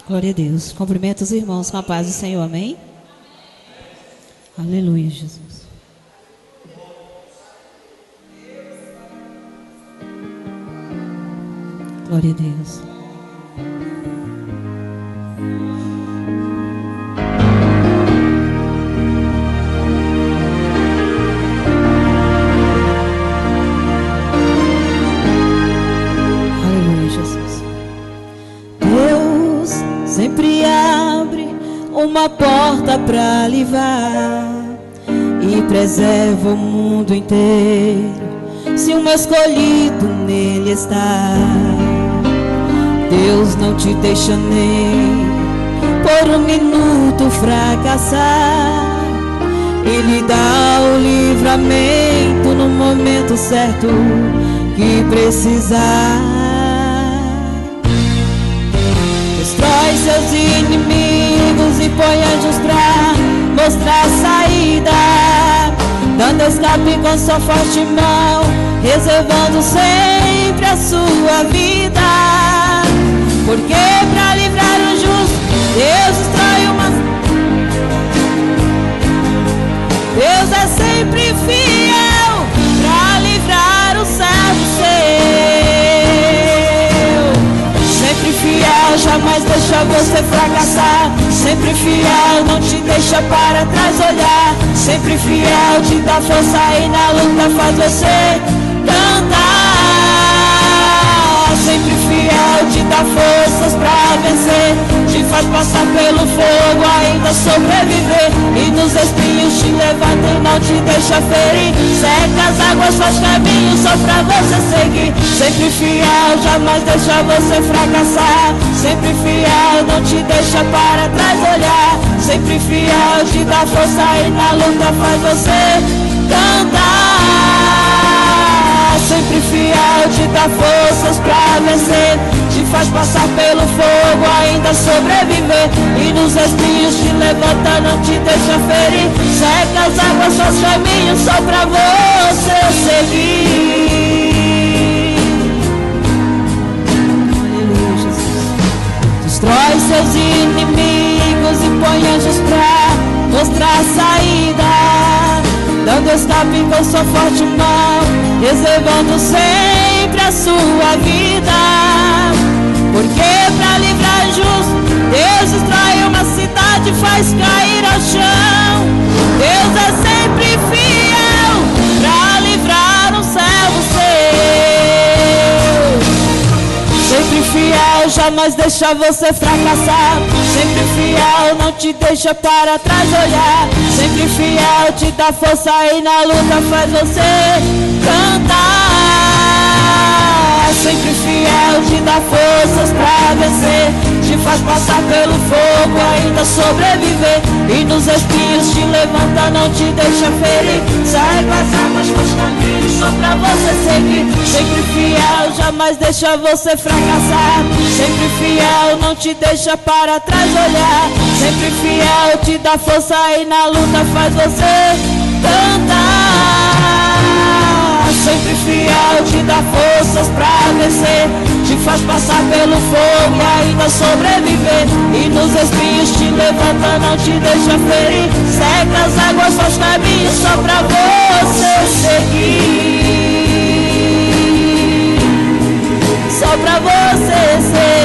Glória a Deus. Cumprimento os irmãos com a paz do Senhor. Amém? Aleluia, Jesus. Glória a Deus. Aleluia, Jesus. Deus sempre abre uma porta para livrar e preserva o mundo inteiro se um escolhido nele está. Deus não te deixa nem por um minuto fracassar. Ele dá o livramento no momento certo que precisar. Destrói seus inimigos e põe anjos pra mostrar a saída, dando escape com sua forte mão, reservando sempre a sua vida. Porque pra livrar o justo, Deus destrói uma... Deus é sempre fiel pra livrar o servo seu. Sempre fiel, jamais deixa você fracassar. Sempre fiel, não te deixa para trás olhar. Sempre fiel, te dá força e na luta faz você cantar. Sempre fiel, te dá forças pra vencer, te faz passar pelo fogo, ainda sobreviver. E nos espinhos te levanta e não te deixa ferir. Seca as águas, faz caminho só pra você seguir. Sempre fiel, jamais deixa você fracassar. Sempre fiel, não te deixa para trás olhar. Sempre fiel, te dá força e na luta faz você cantar. Sempre fiel, te dá forças pra vencer, te faz passar pelo fogo, ainda sobreviver. E nos espinhos te levanta, não te deixa ferir. Seca as águas, faz caminho só pra você seguir. Aleluia, Jesus. Destrói seus inimigos e põe anjos pra mostrar a saída, dando escape com sua forte mão, reservando sempre a sua vida. Porque pra livrar justo, Deus destrói uma cidade, faz cair ao chão. Deus é sempre fiel pra livrar um servo seu. Sempre fiel, jamais deixa você fracassar. Sempre fiel, não te deixa para trás olhar. Sempre fiel, te dá força e na luta faz você cantar. Sempre fiel, te dá forças pra vencer, te faz passar pelo fogo, ainda sobreviver. E nos espinhos te levanta, não te deixa ferir. Sai com as águas, faz caminho só pra você seguir. Sempre fiel, jamais deixa você fracassar. Sempre fiel, não te deixa para trás olhar. Sempre fiel, te dá força e na luta faz você cantar. Sempre fiel, te dá forças pra vencer, te faz passar pelo fogo e ainda sobreviver. E nos espinhos te levanta, não te deixa ferir. Seca as águas, faz caminho só pra você seguir. Só pra você seguir.